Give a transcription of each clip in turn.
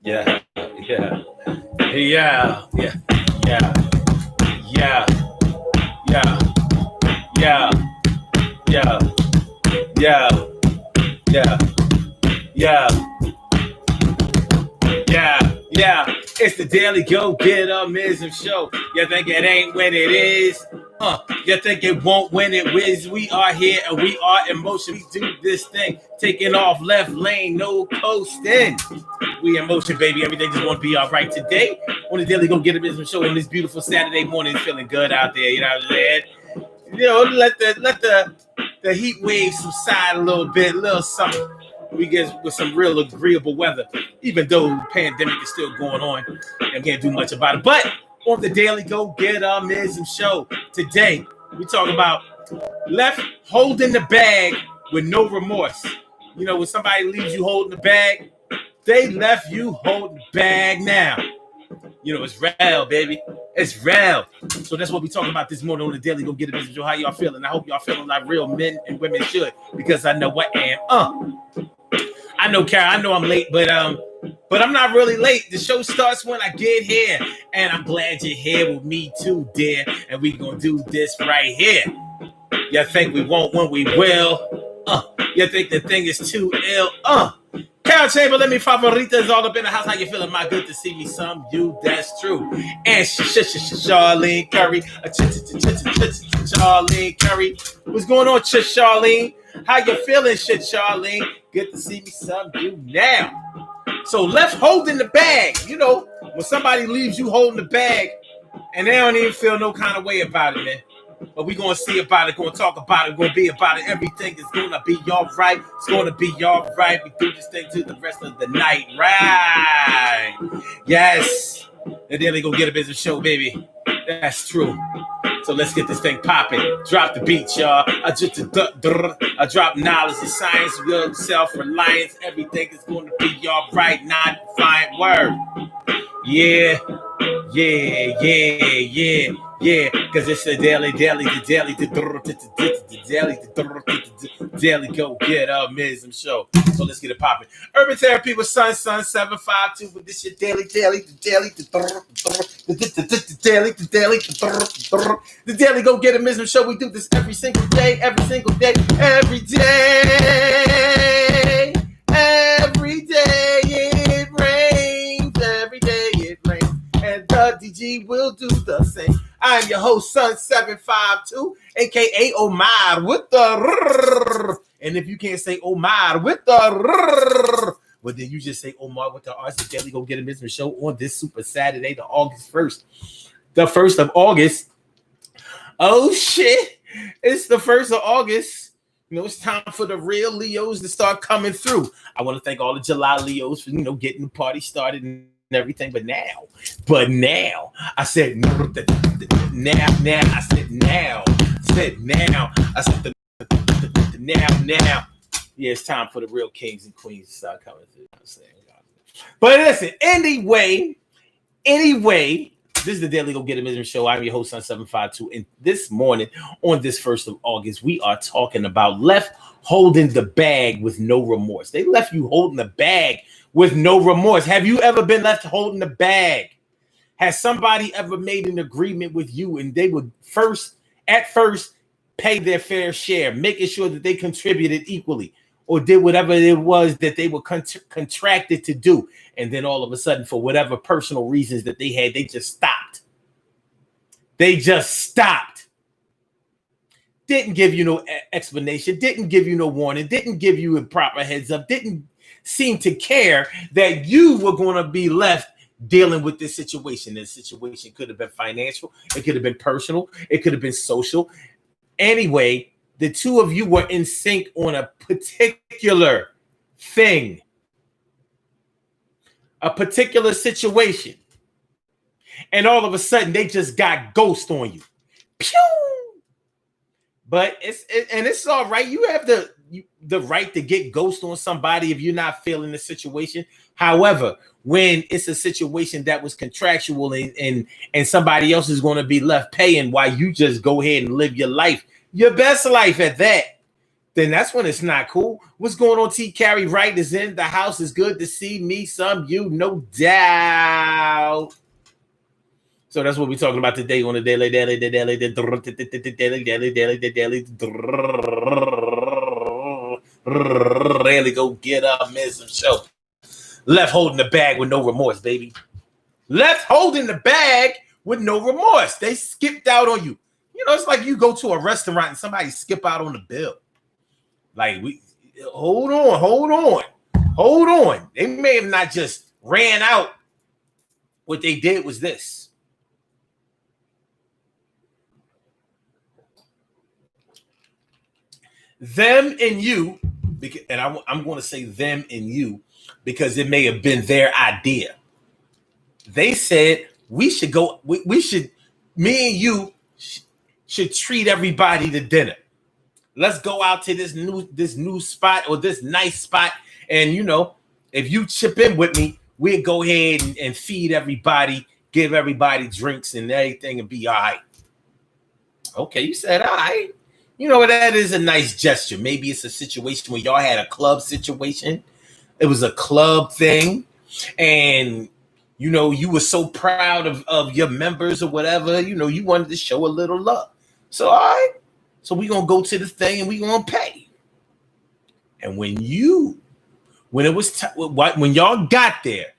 Yeah, yeah, yeah, yeah, yeah, yeah, yeah, yeah, yeah, yeah, yeah, yeah, yeah. It's the Daily Go Get Mism Show. You think it ain't when it is? You think it won't when it is? We are here and we are in motion. We do this thing, taking off left lane, no coasting. We in motion, baby. Everything just want to be all right today. On the Daily Go Get Mism Show on this beautiful Saturday morning, feeling good out there. You know what I'm saying? Let the heat wave subside a little bit, a little something. We get with some real agreeable weather, even though the pandemic is still going on and we can't do much about it. But on the Daily Go Get Mism Show today, we talk about left holding the bag with no remorse. You know, when somebody leaves you holding the bag, they left you holding the bag now. You know, it's real, baby. It's real. So that's what we talking about this morning on the Daily Go Get It Business Show. How y'all feeling? I hope y'all feeling like real men and women should, because I know I am. I know, Kara, I know I'm late, but I'm not really late. The show starts when I get here, and I'm glad you're here with me too, dear. And we gonna do this right here. You think we won't when we will? You think the thing is too ill? Carol Chamber, let me favorita is all up in the house. How you feeling? My good to see me. Some you, that's true. And Charlene Curry, Charlene Curry. What's going on, Charlene? How you feeling, Charlene? Good to see me. Some you now. So left holding the bag. You know, when somebody leaves you holding the bag, and they don't even feel no kind of way about it, man. But we're going to see about it, going to talk about it, going to be about it. Everything is going to be all right. It's going to be all right. We do this thing to the rest of the night. Right. Yes. And then they go get a business show, baby. That's true. So let's get this thing popping. Drop the beat, y'all. I drop knowledge and science, will, self-reliance. Everything is going to be all right. Not fine word. Yeah. Yeah, because it's the daily, the daily go get mism show. So let's get it popping. Urban Therapy with Sun 752. But this your daily, the daily go get mism show. We do this every single day, every day. It rains, every day it rains. And the DG will do the same. I'm your host, Sun 752, aka Omar with the. And if you can't say Omar with the, well, then you just say Omar with the R. So Daily Go Get a Business Show on this Super Saturday, the August 1st. The 1st of August. Oh, shit. It's the 1st of August. You know, it's time for the real Leos to start coming through. I want to thank all the July Leos for, getting the party started and everything. But now, I said now. Yeah, it's time for the real kings and queens to start coming through. I'm saying, but listen, anyway, this is the Daily Go Get a Business Show. I'm your host, Sun 752, and this morning, on this 1st of August, we are talking about left holding the bag with no remorse. They left you holding the bag with no remorse. Have you ever been left holding the bag? Has somebody ever made an agreement with you and they would at first pay their fair share, making sure that they contributed equally or did whatever it was that they were contracted to do, and then all of a sudden, for whatever personal reasons that they had, they just stopped. Didn't give you no explanation, didn't give you no warning, didn't give you a proper heads up, didn't seem to care that you were going to be left dealing with this situation. This situation could have been financial, it could have been personal, it could have been social. Anyway, the two of you were in sync on a particular thing, a particular situation, and all of a sudden they just got ghost on you. Pew! But it's all right. You have the right to get ghost on somebody if you're not feeling the situation. However, when it's a situation that was contractual and somebody else is going to be left paying while you just go ahead and live your life, your best life at that, then that's when it's not cool. What's going on? T. Carey Wright is in the house. It's good to see me, some you, no doubt. So that's what we're talking about today on the daily. Really go get up, man, some show. Left holding the bag with no remorse, baby. Left holding the bag with no remorse. They skipped out on you. You know, it's like you go to a restaurant and somebody skip out on the bill. Like, hold on. They may have not just ran out. What they did was this. Them and you, and I'm going to say them and you because it may have been their idea. They said we should go. We should. Me and you should treat everybody to dinner. Let's go out to this new spot or this nice spot, and you know, if you chip in with me, we'll go ahead and feed everybody, give everybody drinks and everything, and be all right. Okay, you said all right. You know, that is a nice gesture. Maybe it's a situation where y'all had a club situation. It was a club thing. And, you know, you were so proud of your members or whatever. You know, you wanted to show a little love. So, all right. So we're going to go to the thing and we're going to pay. And when y'all got there,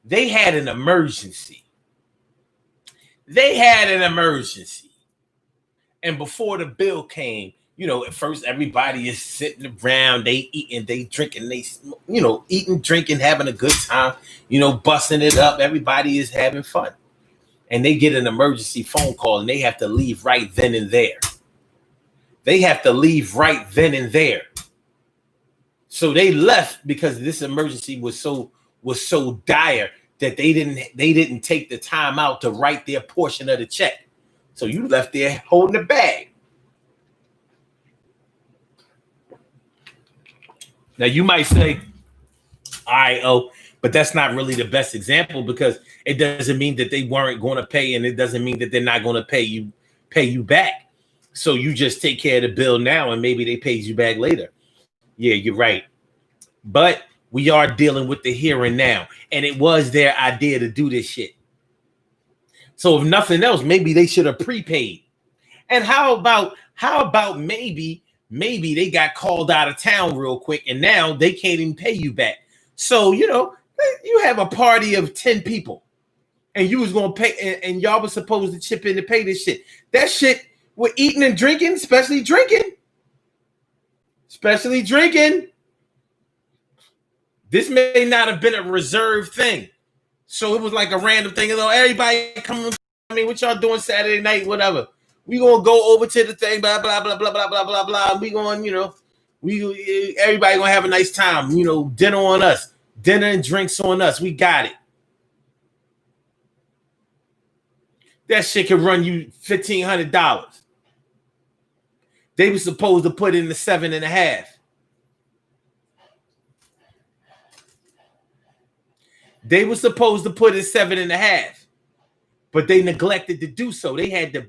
they had an emergency. And before the bill came, you know, at first everybody is sitting around, they eating, they drinking, eating, drinking, having a good time, you know, busting it up. Everybody is having fun. And they get an emergency phone call and they have to leave right then and there. So they left because this emergency was so dire that they didn't take the time out to write their portion of the check. So you left there holding the bag. Now you might say, all right, but that's not really the best example because it doesn't mean that they weren't going to pay, and it doesn't mean that they're not going to pay you back. So you just take care of the bill now, and maybe they pays you back later. Yeah, you're right. But we are dealing with the here and now, and it was their idea to do this shit. So if nothing else, maybe they should have prepaid. And how about maybe they got called out of town real quick and now they can't even pay you back. So, you know, you have a party of 10 people and you was going to pay and y'all was supposed to chip in to pay this shit. That shit with eating and drinking, especially drinking. This may not have been a reserved thing. So it was like a random thing. You know, everybody coming. I mean, what y'all doing Saturday night? Whatever. We gonna go over to the thing. Blah blah blah blah blah blah blah blah. We going, you know, everybody gonna have a nice time. You know, dinner on us. Dinner and drinks on us. We got it. That shit can run you $1,500. They were supposed to put in the 7.5. They were supposed to put in 7.5, but they neglected to do so. They had to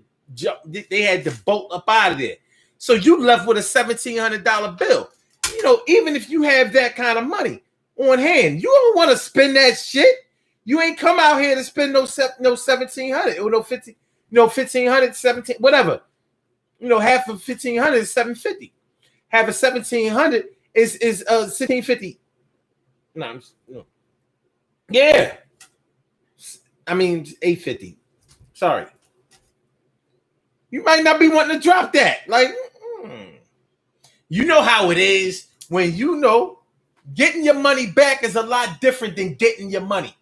bolt up out of there. So you left with a $1,700 bill. You know, even if you have that kind of money on hand, you don't want to spend that shit. You ain't come out here to spend no 1,700 or no 50, 1,500, 17, whatever. You know, half of 1,500 is $750. Half of 1,700 is $1,650. No. Yeah. I mean, $850. Sorry. You might not be wanting to drop that. Like, you know how it is when you know getting your money back is a lot different than getting your money.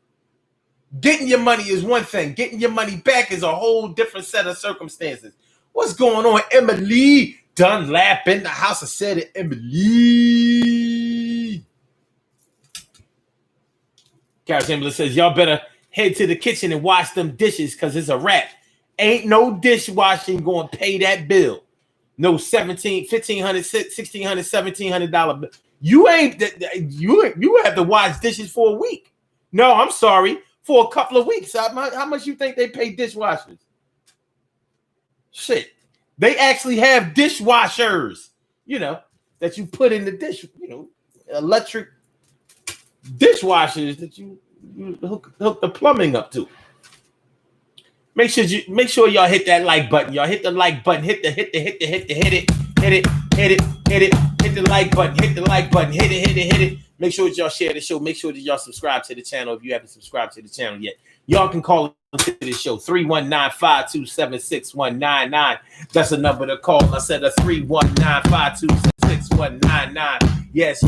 Getting your money is one thing. Getting your money back is a whole different set of circumstances. What's going on? Emily Dunlap in the house. I said it, Emily. Garrett Chamberlain says, y'all better head to the kitchen and wash them dishes because it's a wrap. Ain't no dishwashing going to pay that bill. No $1,500, $1,600, $1,700 bill. You have to wash dishes for a week. No, I'm sorry. For a couple of weeks. How much you think they pay dishwashers? Shit. They actually have dishwashers. You know, that you put in the dish, electric dishwashers that you hook the plumbing up to. Make sure y'all hit that like button. Y'all hit the like button. Hit the like button. Hit the like button. Hit it. Make sure that y'all share the show. Make sure that y'all subscribe to the channel if you haven't subscribed to the channel yet. Y'all can call into the show 319-527-6199. That's the number to call. I said a 319-527-6199. Yes,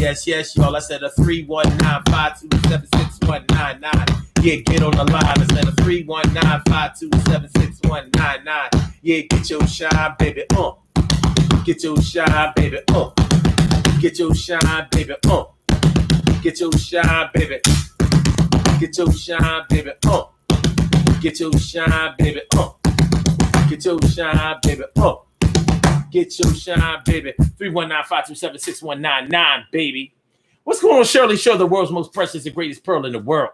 y'all. I said a 319-527-6199. Yeah, get on the line. I said a 319-527-6199. Yeah, get your shine, baby. Get your shine, baby. Get your shine, baby. Get your shine, baby. Get your shine, baby. Get your shine, baby. Get your shine, baby. Get your shine, baby. 319-527-6199, baby. What's going on, Shirley? Show the world's most precious and greatest pearl in the world.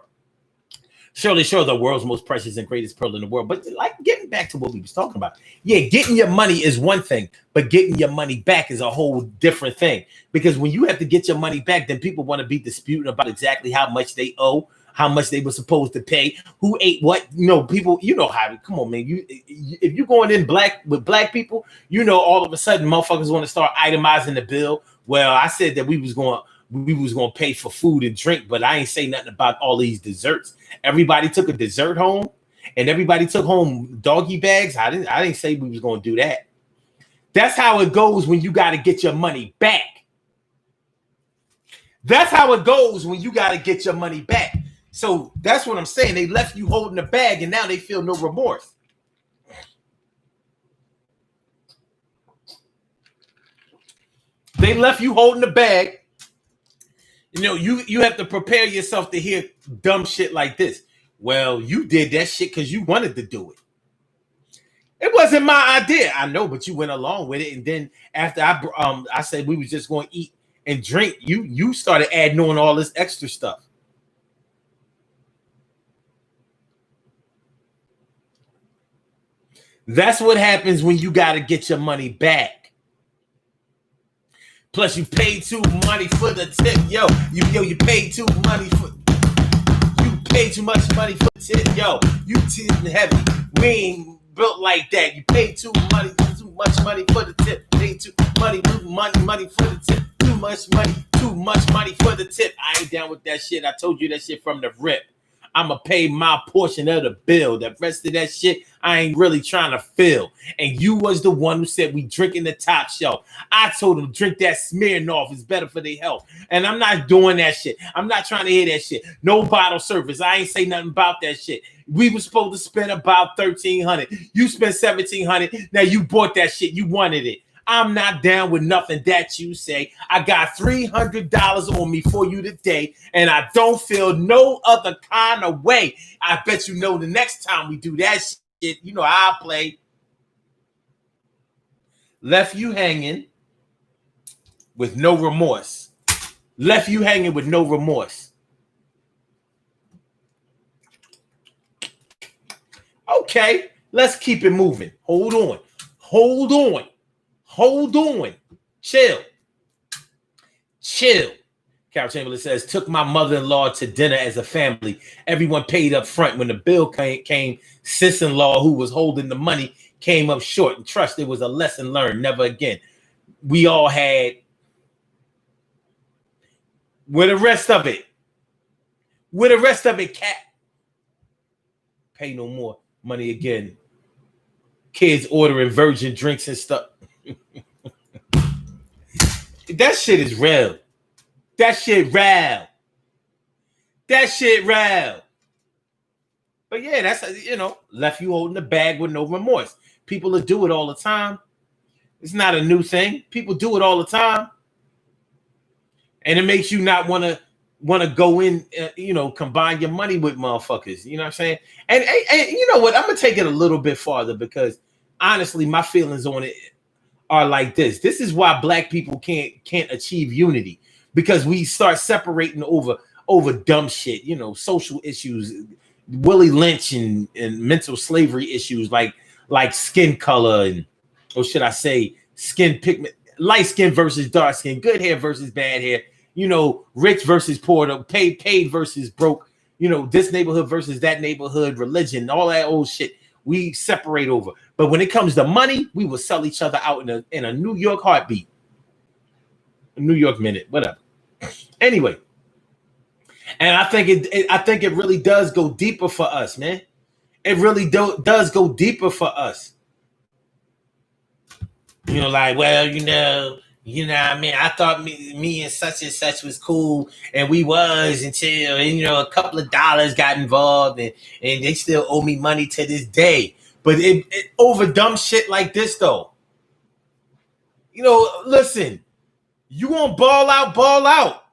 Shirley, the world's most precious and greatest pearl in the world. But like getting back to what we was talking about. Yeah, getting your money is one thing, but getting your money back is a whole different thing. Because when you have to get your money back, then people want to be disputing about exactly how much they owe, how much they were supposed to pay, who ate what. People, how. Come on, man. If you're going in with black people, all of a sudden motherfuckers want to start itemizing the bill. Well, I said that we was going to pay for food and drink, but I ain't say nothing about all these desserts. Everybody took a dessert home, and everybody took home doggy bags. I didn't say we was going to do that. That's how it goes when you got to get your money back. That's how it goes when you got to get your money back. So that's what I'm saying. They left you holding the bag, and now they feel no remorse. They left you holding the bag. You have to prepare yourself to hear dumb shit like this. Well, you did that shit because you wanted to do it. It wasn't my idea. I know, but you went along with it. And then after I said we was just going to eat and drink, you started adding on all this extra stuff. That's what happens when you got to get your money back. Plus, you paid too money for the tip, you paid too money for. You paid too much money for the tip, you tipping heavy. We ain't built like that. You paid too much money for the tip. Paid too money for the tip. Too much money for the tip. I ain't down with that shit. I told you that shit from the rip. I'ma pay my portion of the bill. The rest of that shit, I ain't really trying to fill. And you was the one who said we drinking the top shelf. I told them drink that Smirnoff. It's better for their health. And I'm not doing that shit. I'm not trying to hear that shit. No bottle service. I ain't say nothing about that shit. We were supposed to spend about $1,300. You spent $1,700. Now you bought that shit. You wanted it. I'm not down with nothing that you say. I got $300 on me for you today, and I don't feel no other kind of way. I bet the next time we do that shit, I'll play. Left you hanging with no remorse. Left you hanging with no remorse. Okay, let's keep it moving. Hold on. Chill. Carol Chamberlain says, took my mother-in-law to dinner as a family. Everyone paid up front. When the bill came, sis-in-law who was holding the money came up short. And trust, it was a lesson learned. Never again. We all had. Where the rest of it? Cat? Pay no more money again. Kids ordering virgin drinks and stuff. That shit is real. That shit real. But yeah, that's, left you holding the bag with no remorse. People will do it all the time. It's not a new thing. People do it all the time. And it makes you not want to go in, combine your money with motherfuckers. You know what I'm saying? And you know what? I'm going to take it a little bit farther because honestly, my feelings on it are like this. This is why black people can't achieve unity, because we start separating over dumb shit, social issues, Willie Lynch and mental slavery issues like skin color and, or should I say skin pigment. light skin versus dark skin, good hair versus bad hair, rich versus poor, paid versus broke, this neighborhood versus that neighborhood, religion, all that old shit. We separate over. But when it comes to money, we will sell each other out in a New York heartbeat. A New York minute, whatever. Anyway. And I think it really does go deeper for us, man. It really does go deeper for us. Like, well, what I mean, I thought me and such was cool, and we was until a couple of dollars got involved, and they still owe me money to this day. But it over dumb shit like this though. Listen, you want ball out, ball out.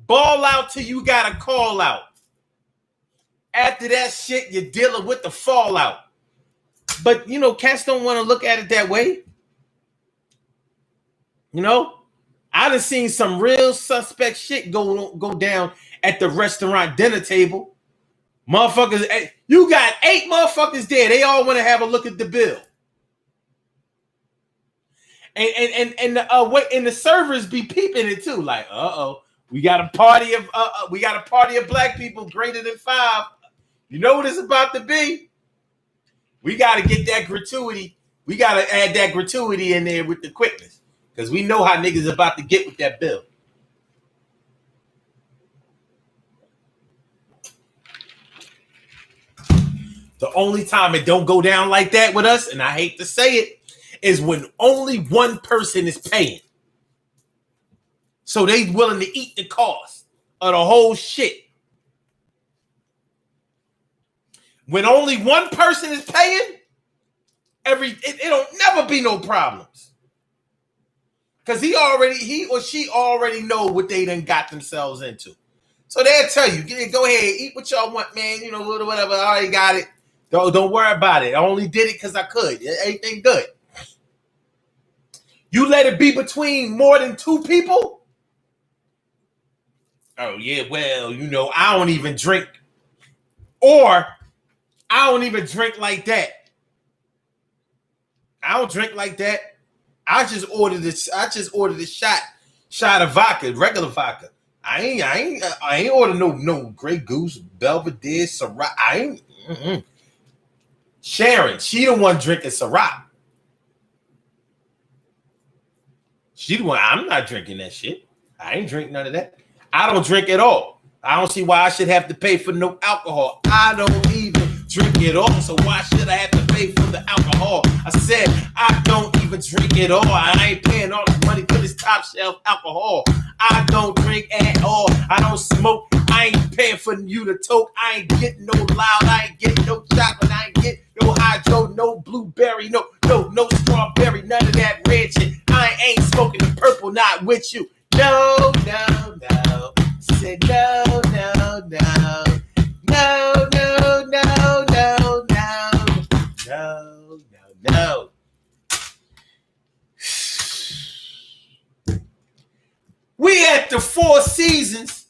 Ball out till you got a call out. After that shit, you're dealing with the fallout. But, cats don't want to look at it that way. I done seen some real suspect shit go down at the restaurant dinner table. Motherfuckers, you got 8 motherfuckers there. They all want to have a look at the bill. And the servers be peeping it too. Like, we got a party of black people greater than 5. You know what it's about to be? We got to get that gratuity. We got to add that gratuity in there with the quickness. Because we know how niggas about to get with that bill. The only time it don't go down like that with us, and I hate to say it, is when only one person is paying. So they willing to eat the cost of the whole shit. When only one person is paying, it'll never be no problems. Because he or she already know what they done got themselves into. So they'll tell you, go ahead, eat what y'all want, man. Whatever, I already got it. Don't worry about it. I only did it because I could. Everything good. You let it be between more than 2 people? Oh, yeah, well, I don't even drink. Or I don't even drink like that. I don't drink like that. I just ordered a shot of vodka, regular vodka. I ain't ordered no Grey Goose, Belvedere, Ciroc. I ain't. Mm-mm. Sharon, she the one drinking Ciroc. She the one. I'm not drinking that shit. I ain't drink none of that. I don't drink at all. I don't see why I should have to pay for no alcohol. I don't even drink it all, so why should I have to pay for the alcohol? I said I don't even drink it all. I ain't paying all this money for this top shelf alcohol. I don't drink at all. I don't smoke. I ain't paying for you to toke. I ain't getting no loud. I ain't getting no chocolate. I ain't getting no hydro, no blueberry, no strawberry, none of that red shit. I ain't smoking the purple, not with you. No. Said no. We at the Four Seasons.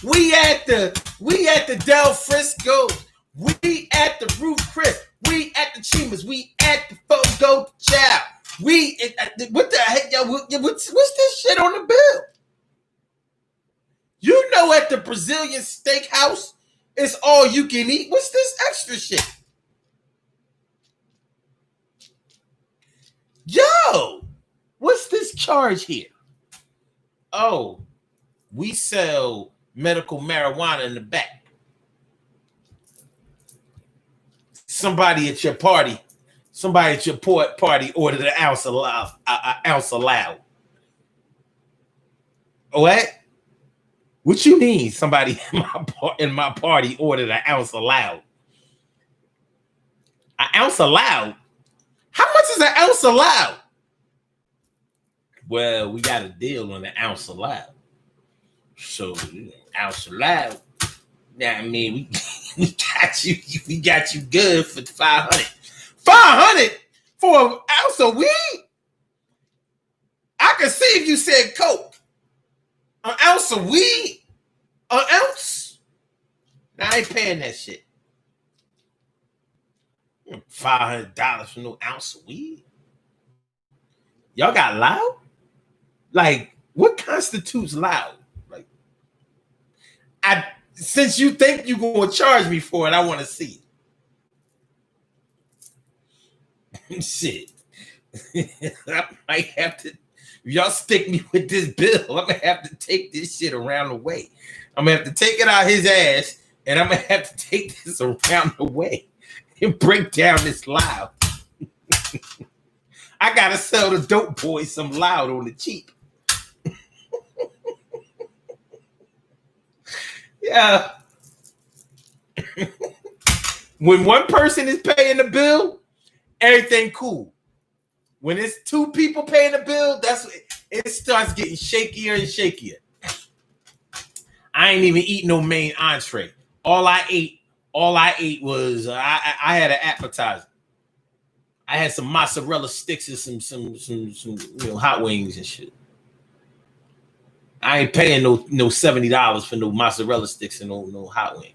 We at the Del Frisco. We at the Ruth Chris. We at the Chimas. We at the Fogo Chow. What the heck, yo? What's this shit on the bill? At the Brazilian steakhouse, it's all you can eat. What's this extra shit? Yo, what's this charge here? Oh, we sell medical marijuana in the back. Somebody at your party ordered an ounce allowed. What? What you mean? Somebody in my party ordered an ounce allowed? An ounce allowed? How much is an ounce allowed? Well, we got a deal on an ounce allowed. So, ounce allowed. Yeah, I mean, we got you good for 500. 500 for an ounce of weed? I can see if you said coke. An ounce of weed? An ounce? Now, I ain't paying that shit. $500 for no ounce of weed? Y'all got loud? Like, what constitutes loud? Like, since you think you're gonna charge me for it, I want to see it. Shit. I might have to. If y'all stick me with this bill, I'm gonna have to take this shit around the way. I'm gonna have to take it out his ass, and I'm gonna have to take this around the way and break down this loud. I gotta sell the dope boy some loud on the cheap. Yeah. When one person is paying the bill, everything cool. When it's two people paying the bill, it starts getting shakier and shakier. I ain't even eat no main entree. All I ate was I had an appetizer. I had some mozzarella sticks and some hot wings and shit. I ain't paying no $70 for no mozzarella sticks and no hot wings.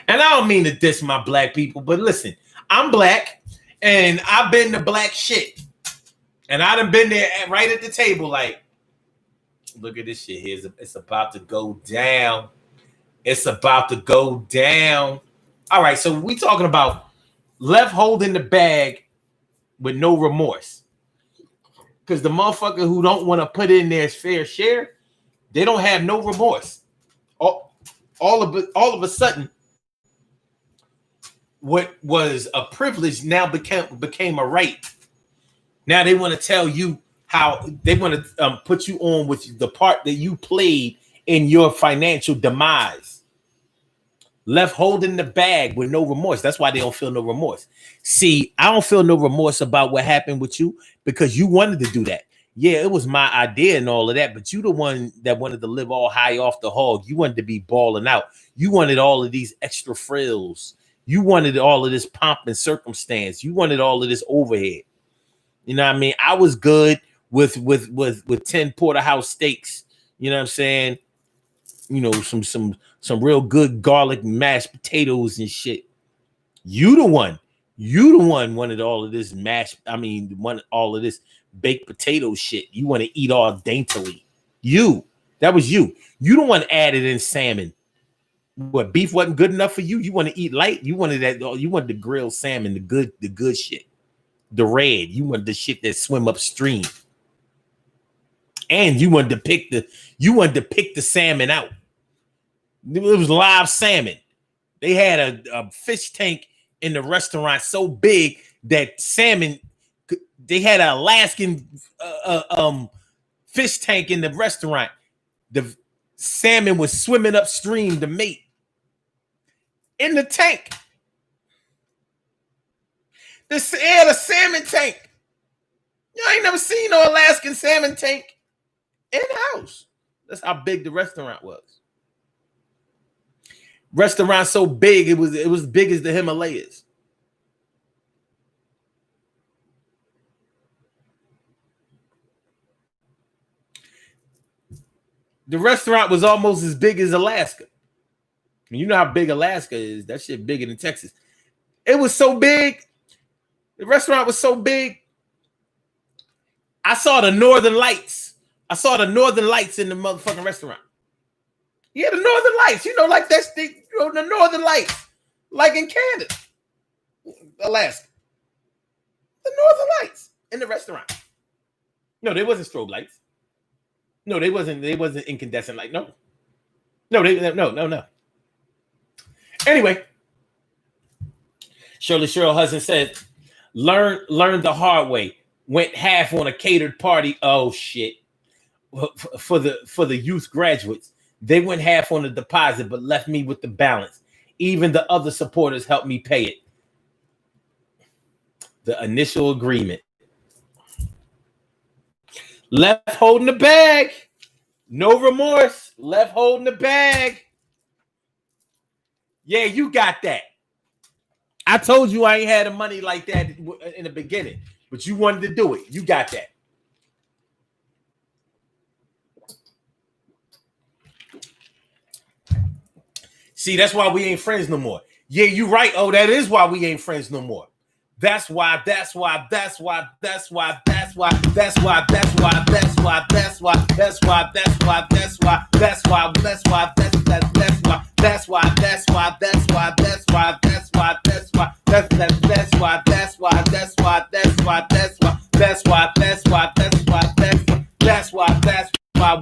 And I don't mean to diss my black people, but listen, I'm black and I've been the black shit. And I done been there right at the table like, look at this shit here. It's about to go down. It's about to go down. All right, so we talking about left holding the bag with no remorse. Because the motherfucker who don't want to put in their fair share, they don't have no remorse. All of a sudden, what was a privilege now became a right. Now they want to tell you how they want to put you on with the part that you played in your financial demise. Left holding the bag with no remorse. That's why they don't feel no remorse. See, I don't feel no remorse about what happened with you because you wanted to do that. Yeah, it was my idea and all of that, but you the one that wanted to live all high off the hog. You wanted to be balling out. You wanted all of these extra frills. You wanted all of this pomp and circumstance. You wanted all of this overhead. You know what I mean? I was good with 10 porterhouse steaks. You know what I'm saying? You know, some real good garlic mashed potatoes and shit. You the one wanted all of this wanted all of this baked potato shit. You want to eat all daintily. That was you. You the one added in salmon. What, beef wasn't good enough for you? You want to eat light? You wanted that. You wanted the grilled salmon, the good shit, the red. You wanted the shit that swim upstream, and you wanted to pick the salmon out. It was live salmon. They had a fish tank in the restaurant so big that salmon. They had an Alaskan fish tank in the restaurant. The salmon was swimming upstream to mate in the tank. The salmon tank. You ain't never seen no Alaskan salmon tank in the house. That's how big the restaurant was. Restaurant so big, it was big as the Himalayas. The restaurant was almost as big as Alaska. And you know how big Alaska is. That shit bigger than Texas. It was so big. The restaurant was so big. I saw the northern lights. I saw the northern lights in the motherfucking restaurant. Yeah, the northern lights. You know, like that's the northern lights. Like in Canada. Alaska. The northern lights in the restaurant. No, they wasn't strobe lights. No, they wasn't incandescent light. No. No. Anyway, Shirley Cheryl Hudson said, learn the hard way. Went half on a catered party. Oh shit. For the youth graduates. They went half on the deposit, but left me with the balance. Even the other supporters helped me pay it. The initial agreement. Left holding the bag. No remorse. Left holding the bag. Yeah, you got that. I told you I ain't had the money like that in the beginning, but you wanted to do it. You got that. See, that's why we ain't friends no more. Yeah, you right. Oh, that is why we ain't friends no more. That's why.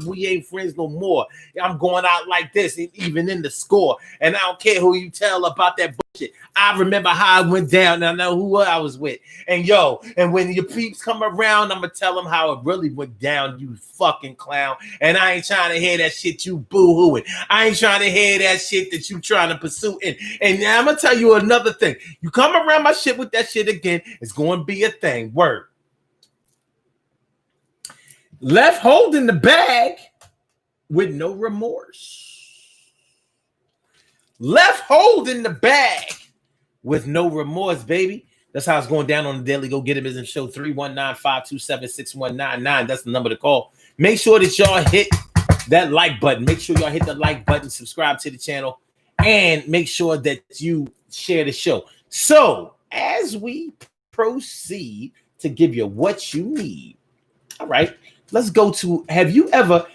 We ain't friends no more. I'm going out like this, even in the score. And I don't care who you tell about that bullshit. I remember how I went down, and I know who I was with. And and when your peeps come around, I'm going to tell them how it really went down, you fucking clown. And I ain't trying to hear that shit you boo-hooing. I ain't trying to hear that shit that you trying to pursue. And now I'm going to tell you another thing. You come around my shit with that shit again, it's going to be a thing. Word. Left holding the bag with no remorse. Left holding the bag with no remorse, baby. That's how it's going down on the Daily Go Get It Business Show. 319-527-6199. That's the number to call. Make sure that y'all hit that like button. Make sure y'all hit the like button, subscribe to the channel, and make sure that you share the show. So as we proceed to give you what you need, all right, let's go to, have you ever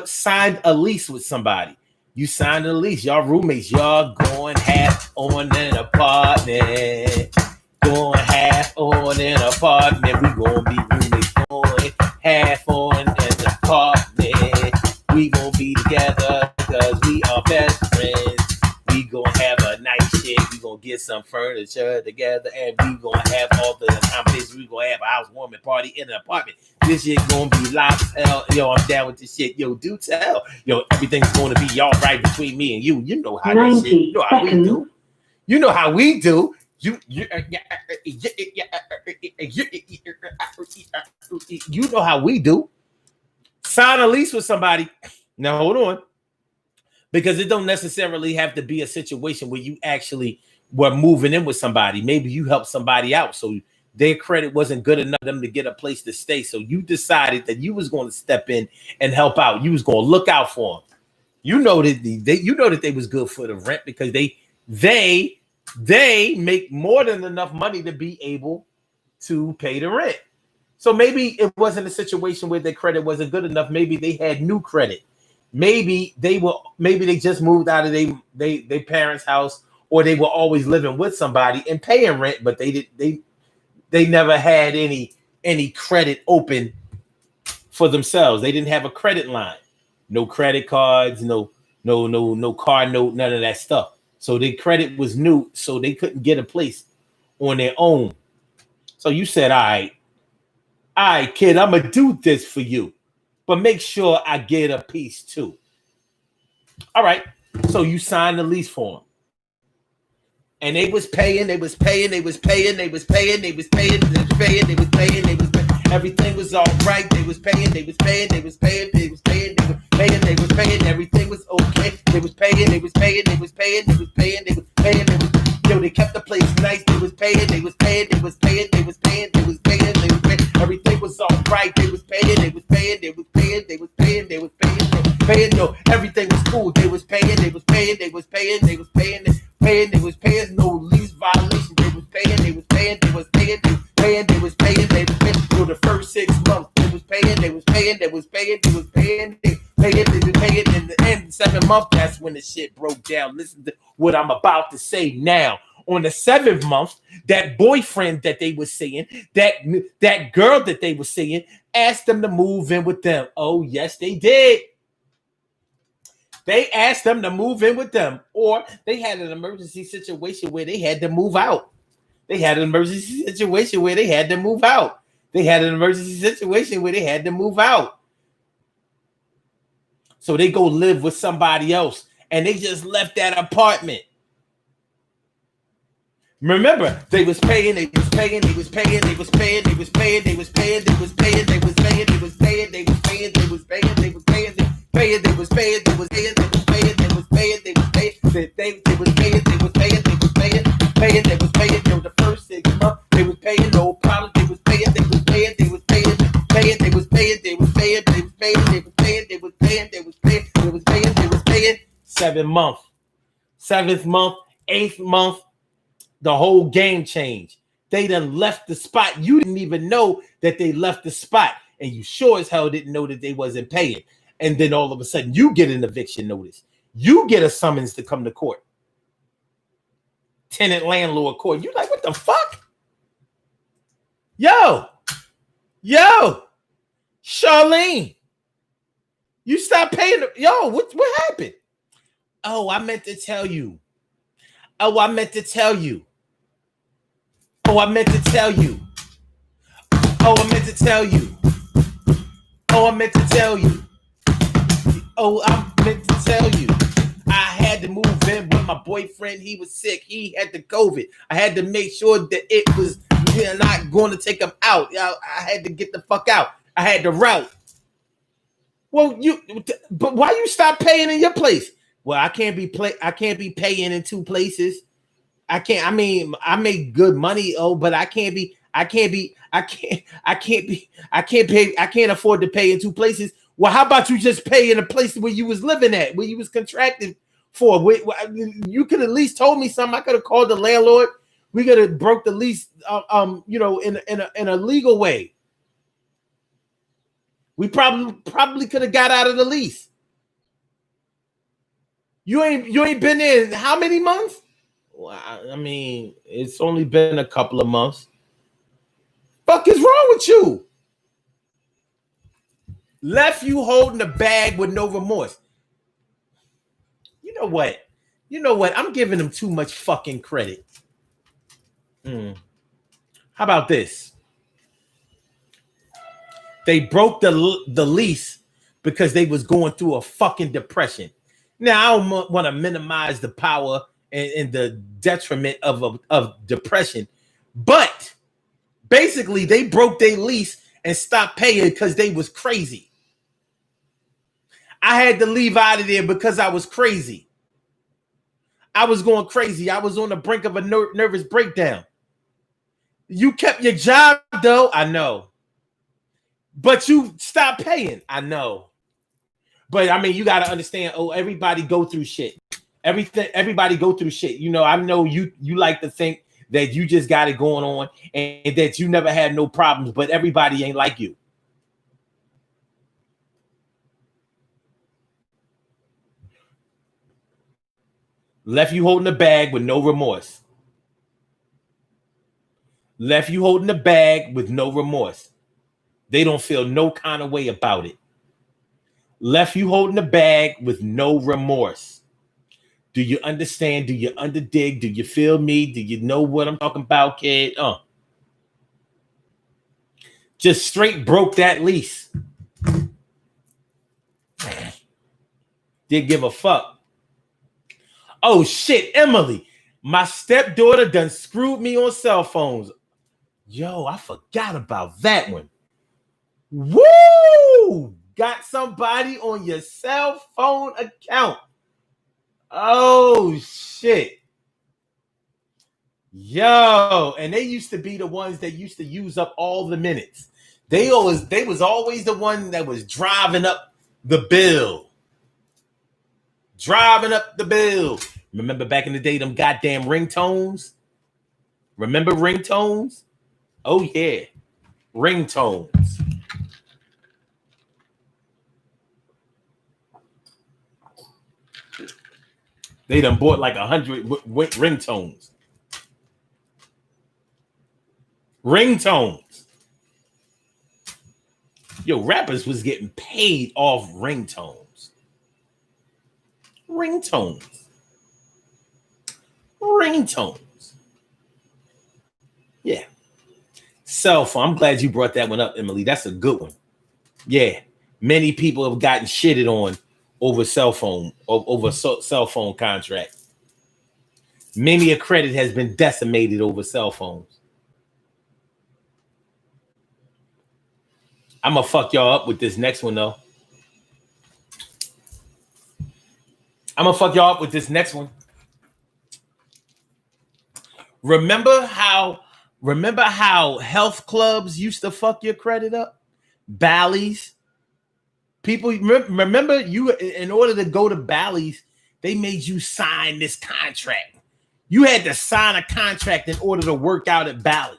signed a lease with somebody? You signed a lease, y'all roommates, y'all going half on an apartment. Going half on an apartment. We gonna be roommates going half on an apartment. We gonna be together because we are best friends. We gonna have a nice shit. We gonna get some furniture together, and we gonna have all the accommodations. We gonna have a housewarming party in an apartment. This shit gonna be live as hell. Yo, I'm down with this shit. Yo, do tell. Yo, everything's gonna be all right between me and you. You know how that shit. You know how we do. You know how we do. You know how we do. Sign a lease with somebody. Now hold on. Because it don't necessarily have to be a situation where you actually were moving in with somebody. Maybe you helped somebody out, so their credit wasn't good enough for them to get a place to stay. So you decided that you was going to step in and help out. You was going to look out for them. You know that they was good for the rent because they make more than enough money to be able to pay the rent. So maybe it wasn't a situation where their credit wasn't good enough. Maybe they had new credit. Maybe they just moved out of their parents' house, or they were always living with somebody and paying rent, but they never had any credit open for themselves. They didn't have a credit line, no credit cards, no car note, none of that stuff. So their credit was new, so they couldn't get a place on their own. So you said, all right, kid, I'm gonna do this for you, but make sure I get a piece too. All right. So you signed the lease for them. And they was paying. Everything was all right. They was paying. Everything was okay. They was paying. Yo, they kept the place nice. They was paying. Everything was all right. They was paying. Yo, everything was cool. They was paying. No lease violation. They was paying. Yo, the first 6 months, they was paying. In the end, 7 months, that's when the shit broke down. Listen to what I'm about to say now. On the 7th month, that boyfriend that they were seeing, that girl that they were seeing, asked them to move in with them. Oh, yes, they did. They asked them to move in with them, or they had an emergency situation where they had to move out. So they go live with somebody else, and they just left that apartment. Remember, they was paying. The first 6 months, they was paying, no problem. They was paying. 7th month, 7th month, 8th month, the whole game changed. They done left the spot. You didn't even know that they left the spot, and you sure as hell didn't know that they wasn't paying. And then all of a sudden, you get an eviction notice. You get a summons to come to court. Tenant landlord court. You like, what the fuck? Yo, Charlene, you stopped paying. Yo, what happened? Oh, I meant to tell you. Oh, I meant to tell you. Oh, I meant to tell you. Oh, I meant to tell you. Oh, I meant to tell you. Oh, I meant to tell you. I had to move in with my boyfriend. He was sick. He had the COVID. I had to make sure that it was not going to take him out. I had to get the fuck out. I had to route. Well, but why you stop paying in your place? Well, I can't be paying in two places. I can't. I mean, I make good money. Oh, but I can't afford to pay in two places. Well, how about you just pay in a place where you was living at, where you was contracted for? You could at least told me something. I could have called the landlord. We could have broke the lease, in a legal way. We probably could have got out of the lease. You ain't been in how many months? Well, I mean, it's only been a couple of months. Fuck is wrong with you? Left you holding the bag with no remorse. You know what? I'm giving them too much fucking credit. How about this? They broke the lease because they was going through a fucking depression. Now, I don't want to minimize the power and the detriment of depression, but basically they broke their lease and stopped paying because they was crazy. I had to leave out of there because I was crazy. I was going crazy. I was on the brink of a nervous breakdown. You kept your job, though. I know. But you stopped paying. I know. But I mean, you got to understand, everybody go through shit. Everybody go through shit. You know, I know you like to think that you just got it going on and that you never had no problems, but everybody ain't like you. Left you holding the bag with no remorse. Left you holding the bag with no remorse. They don't feel no kind of way about it. Left you holding the bag with no remorse. Do you understand? Do you underdig? Do you feel me? Do you know what I'm talking about, kid? Just straight broke that lease. Didn't give a fuck. Oh shit, Emily, my stepdaughter done screwed me on cell phones. Yo, I forgot about that one. Woo! Got somebody on your cell phone account. Oh shit. Yo, and they used to be the ones that used to use up all the minutes. They was always the one that was driving up the bill. Driving up the bill. Remember back in the day, them goddamn ringtones? Remember ringtones? Oh, yeah. Ringtones. They done bought like 100 ringtones. Ringtones. Yo, rappers was getting paid off ringtones. Ringtones. Yeah. Cell phone. I'm glad you brought that one up, Emily. That's a good one. Yeah. Many people have gotten shitted on over cell phone contract. Many a credit has been decimated over cell phones. I'm gonna fuck y'all up with this next one though. Remember how health clubs used to fuck your credit up? Bally's. People remember you, in order to go to Bally's, They made you sign this contract. You had to sign a contract in order to work out at Bally's.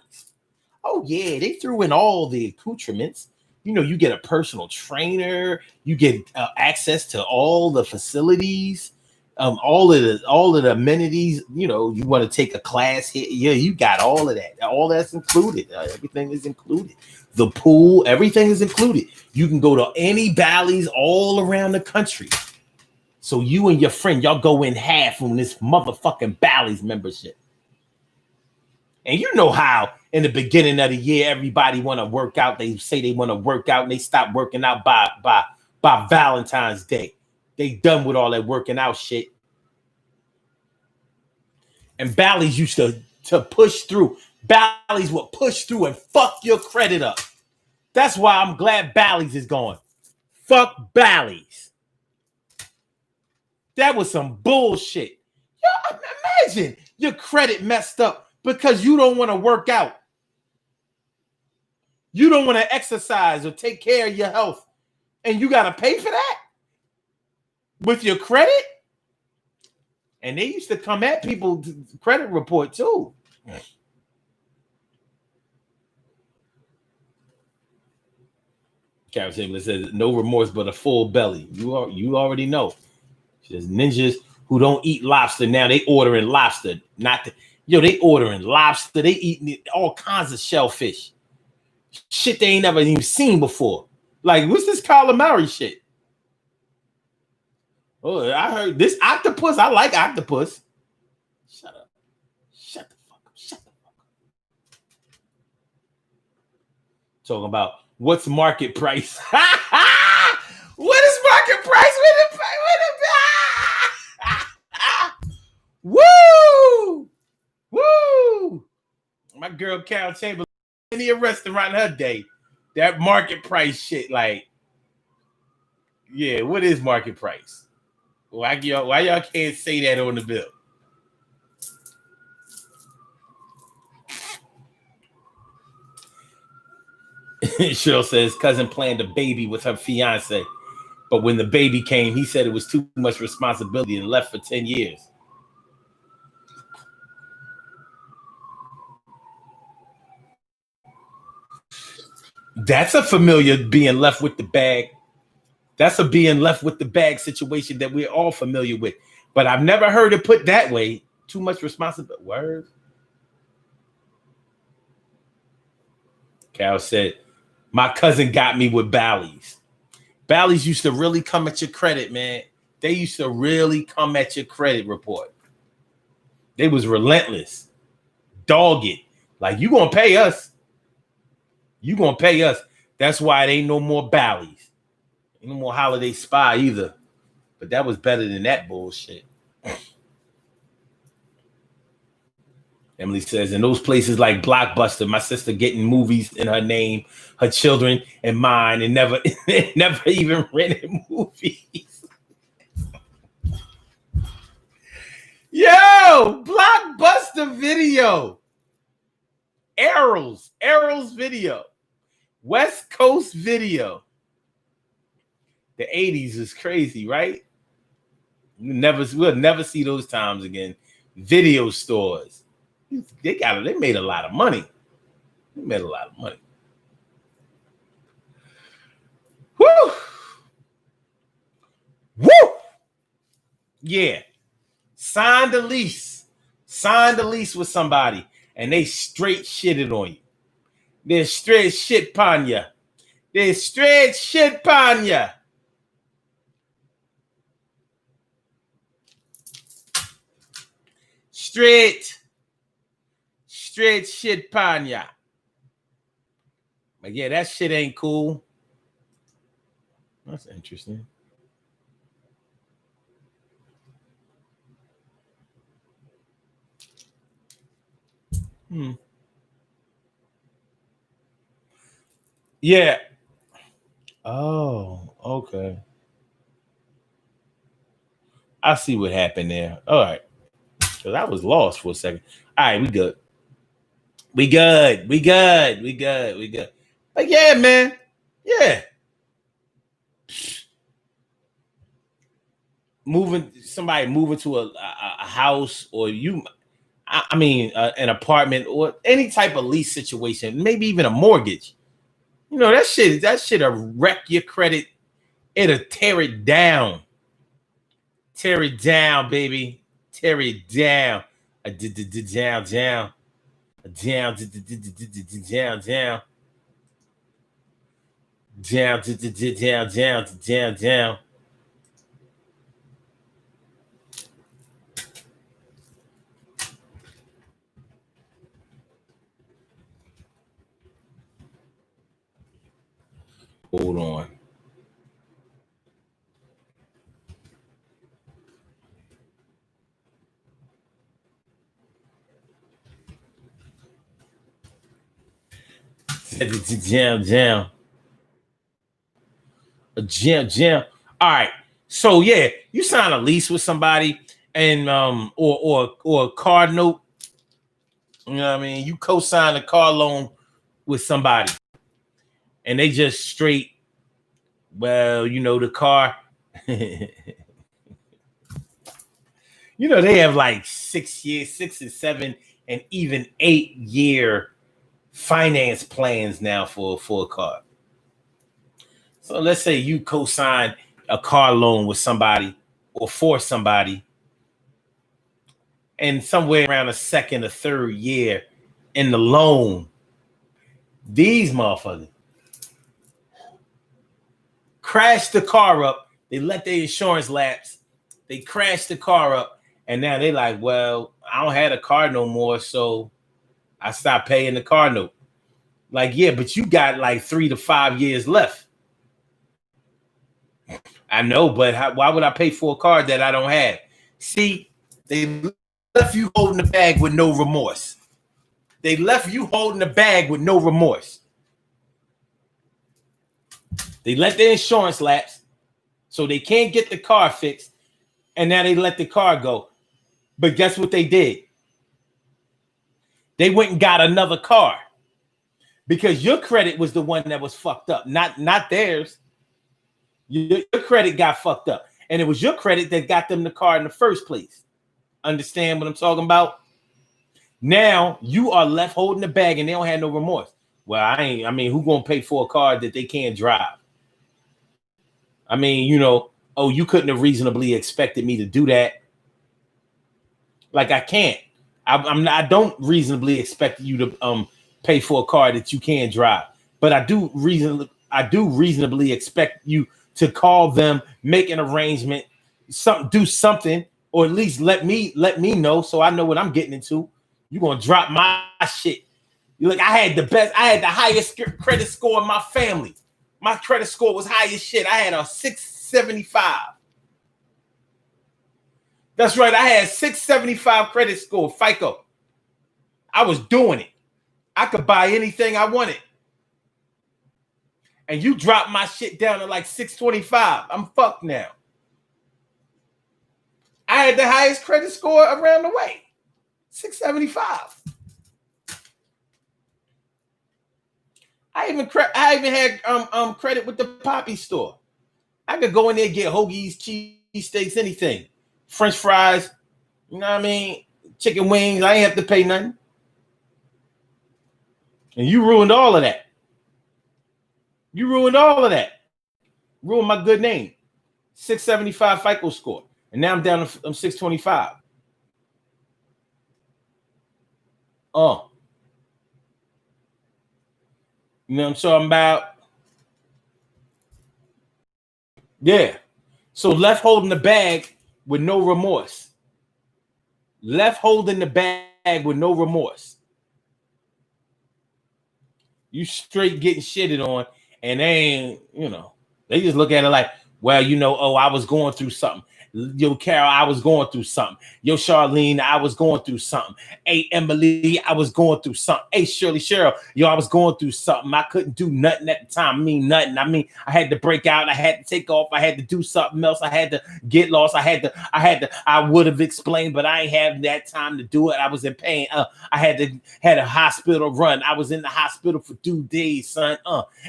Oh, yeah, they threw in all the accoutrements. You know, you get a personal trainer. You get access to all the facilities, all of the amenities. You know, you want to take a class here. Yeah, you got all of that. All that's included. Everything is included. The pool, everything is included. You can go to any Bally's all around the country. So you and your friend, y'all go in half on this motherfucking Bally's membership. And you know how in the beginning of the year, everybody want to work out. They say they want to work out and they stop working out by Valentine's Day. They done with all that working out shit. And Bally's used to push through. Bally's will push through and fuck your credit up. That's why I'm glad Bally's is gone. Fuck Bally's. That was some bullshit. Yo, imagine your credit messed up because you don't want to work out. You don't want to exercise or take care of your health. And you got to pay for that with your credit? And they used to come at people's credit report too. Carol Chamberlain says, no remorse but a full belly. You already know. She says, ninjas who don't eat lobster now, they ordering lobster. They ordering lobster. They eating all kinds of shellfish. Shit they ain't never even seen before. Like, what's this calamari shit? Oh, I heard this octopus. I like octopus. Shut up. Shut the fuck up. Shut the fuck up. Talking about what's market price. What is market price with it? Woo! Woo! My girl Carol Chamberlain in the restaurant her day. That market price shit, like, yeah, what is market price? Why y'all can't say that on the bill? Cheryl says cousin planned a baby with her fiance, but when the baby came, he said it was too much responsibility and left for 10 years. That's a familiar being left with the bag. That's a being left with the bag situation that we're all familiar with. But I've never heard it put that way. Too much responsibility. Word. Cal said, my cousin got me with Bally's. Bally's used to really come at your credit, man. They used to really come at your credit report. They was relentless. Dog it. Like, you gonna pay us. You gonna pay us. That's why it ain't no more Bally's. Ain't no more Holiday Spa either. But that was better than that bullshit. Emily says, in those places like Blockbuster, my sister getting movies in her name, her children and mine, and never even rented movies. Yo, Blockbuster Video. Arrows Video. West Coast Video. The 80s is crazy, right? We'll never see those times again. Video stores. They made a lot of money. Woo! Woo! Yeah. Signed a lease with somebody, and they straight shitted on you. They're straight shit pon ya. Straight shit pon ya. But yeah, that shit ain't cool. That's interesting. Yeah. Oh, okay. I see what happened there. All right. Because I was lost for a second. All right, we good. But yeah, man. Yeah. somebody moving to a house, or I mean, an apartment or any type of lease situation, maybe even a mortgage. You know, that'll wreck your credit. It'll tear it down. Tear it down, baby. Tear it down. Down, down. Down, down, down. Down, down, down, down, down. Hold on. Down, down. Jam. All right. So yeah, you sign a lease with somebody, and or a car note. You know what I mean? You co-sign a car loan with somebody, and they just straight. Well, you know the car. You know they have like 6 years, 6 and 7, and even 8-year finance plans now for a car. So let's say you co-sign a car loan with somebody or for somebody, and somewhere around the second or third year in the loan, these motherfuckers crash the car up. They let their insurance lapse. They crash the car up, and now they like, well, I don't have a car no more, so I stopped paying the car note. Like, yeah, but you got like 3 to 5 years left. I know, but why would I pay for a car that I don't have? See, they left you holding the bag with no remorse. They left you holding the bag with no remorse. They let the insurance lapse, so they can't get the car fixed, and now they let the car go. But guess what they did? They went and got another car because your credit was the one that was fucked up, not theirs. Your credit got fucked up, and it was your credit that got them the car in the first place. Understand what I'm talking about? Now you are left holding the bag, and they don't have no remorse. Well, I mean, who gonna pay for a car that they can't drive? I mean, you know, oh, you couldn't have reasonably expected me to do that. Like, I can't. I don't reasonably expect you to pay for a car that you can't drive. But I do reasonably expect you to call them, make an arrangement, do something, or at least let me know so I know what I'm getting into. You're gonna drop my shit. You look, I had the highest credit score in my family. My credit score was high as shit. I had a 675. That's right. I had 675 credit score, FICO. I was doing it. I could buy anything I wanted. And you dropped my shit down to like 625. I'm fucked now. I had the highest credit score around the way. 675. I even had credit with the Poppy store. I could go in there and get hoagies, cheesesteaks, anything. French fries, you know what I mean? Chicken wings. I ain't have to pay nothing. And you ruined all of that. You ruined all of that. Ruined my good name. 675 FICO score. And now I'm down to 625. Oh. You know what I'm talking about? Yeah. So left holding the bag with no remorse. Left holding the bag with no remorse. You straight getting shitted on, and they ain't, you know, they just look at it like, well, you know, oh, I was going through something. Yo, Carol, I was going through something. Yo, Charlene, I was going through something. Hey, Emily, I was going through something. Hey, Cheryl, yo, I was going through something. I couldn't do nothing at the time. Nothing. I mean, I had to break out. I had to take off. I had to do something else. I had to get lost. I would have explained, but I ain't have that time to do it. I was in pain. I had a hospital run. I was in the hospital for 2 days, son.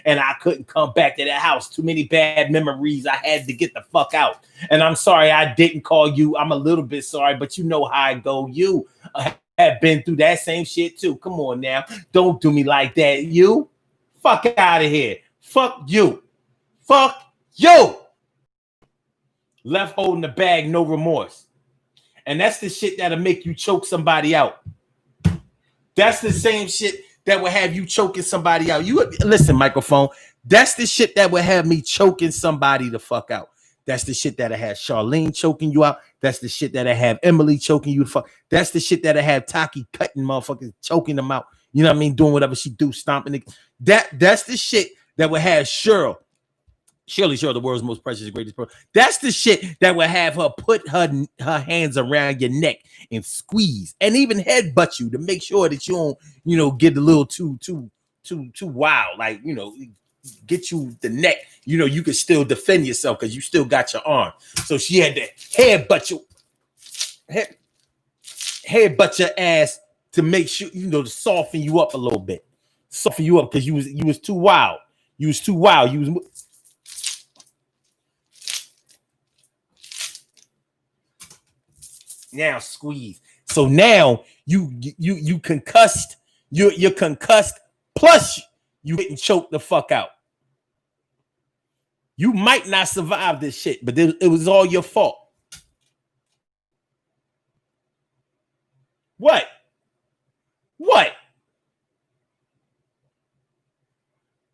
And I couldn't come back to that house. Too many bad memories. I had to get the fuck out. And I'm sorry I didn't call you. I'm a little bit sorry, but you know how I go. You have been through that same shit too. Come on now. Don't do me like that. You fuck out of here. Fuck you. Fuck you. Left holding the bag, no remorse. And that's the shit that'll make you choke somebody out. That's the same shit that will have you choking somebody out. You listen, microphone. That's the shit that would have me choking somebody the fuck out. That's the shit that'll have Charlene choking you out. That's the shit that'll have Emily choking you the fuck. That's the shit that'll have Taki cutting motherfuckers, choking them out. You know what I mean? Doing whatever she do, stomping it. That's the shit that would have Cheryl, the world's most precious, greatest person. That's the shit that would have her put her hands around your neck and squeeze and even headbutt you to make sure that you don't, get a little too wild. Like, get you the neck. You can still defend yourself because you still got your arm. So she had to headbutt your ass to make sure, to soften you up a little bit. Soften you up because you was too wild. You was too wild. You was. Now squeeze. So now you concussed. You're concussed. Plus you getting choked the fuck out. You might not survive this shit, but it was all your fault. What?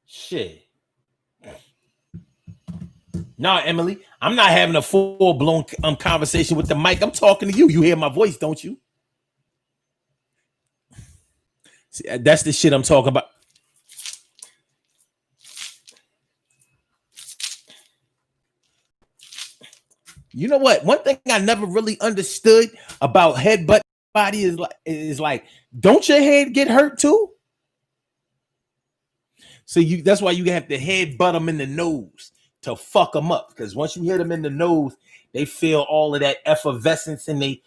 Shit. No, Emily, I'm not having a full-blown conversation with the mic. I'm talking to you. You hear my voice, don't you? See, that's the shit I'm talking about. You know what? One thing I never really understood about headbutt body is like, don't your head get hurt too? So that's why you have to headbutt them in the nose to fuck them up, because once you hit them in the nose, they feel all of that effervescence and they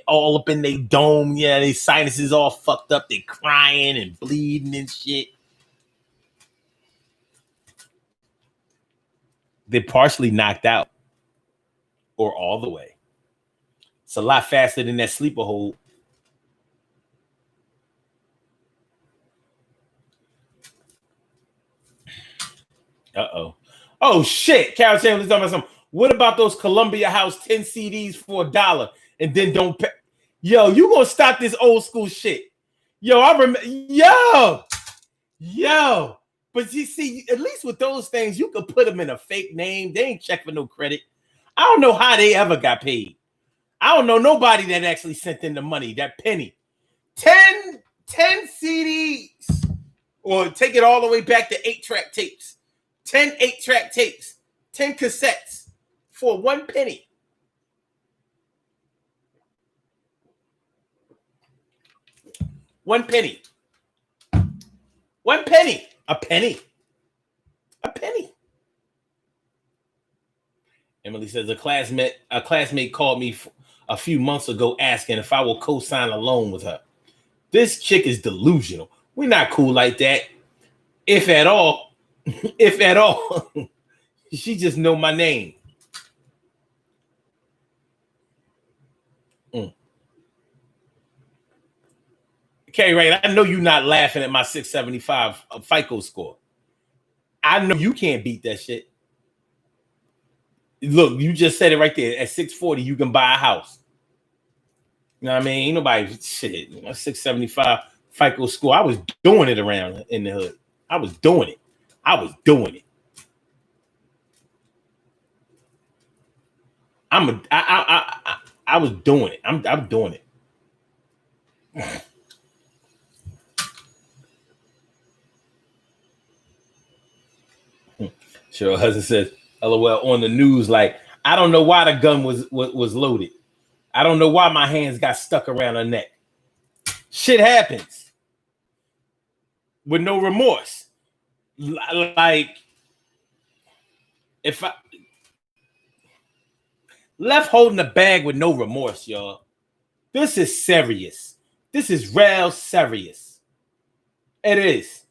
all up in their dome. Yeah, their sinuses all fucked up. They crying and bleeding and shit. They're partially knocked out or all the way. It's a lot faster than that sleeper hold. Uh-oh. Oh shit, Carol Chandler's talking about something. What about those Columbia House 10 CDs for $1 and then don't pay? Yo, you gonna stop this old school shit? Yo, I remember. Yo. But you see, at least with those things, you could put them in a fake name. They ain't check for no credit. I don't know how they ever got paid. I don't know nobody that actually sent in the money, that penny. 10 CDs. Or take it all the way back to 8-track tapes. 10 8-track tapes, 10 cassettes for 1 penny. $1. $1. A penny. Emily says a classmate called me a few months ago asking if I will co-sign a loan with her. This chick is delusional. We're not cool like that. If at all. She just know my name. Okay, right. I know you're not laughing at my 675 FICO score. I know you can't beat that shit. Look, you just said it right there. At 640, you can buy a house. You know what I mean? Ain't nobody shit. 675 FICO score. I was doing it around in the hood. I was doing it. I was doing it. I'm doing it. I'm doing it. Cheryl Hudson says, LOL, on the news, like, I don't know why the gun was loaded. I don't know why my hands got stuck around her neck. Shit happens. With no remorse. Like, if I left holding the bag with no remorse, y'all. This is serious. This is real serious. It is.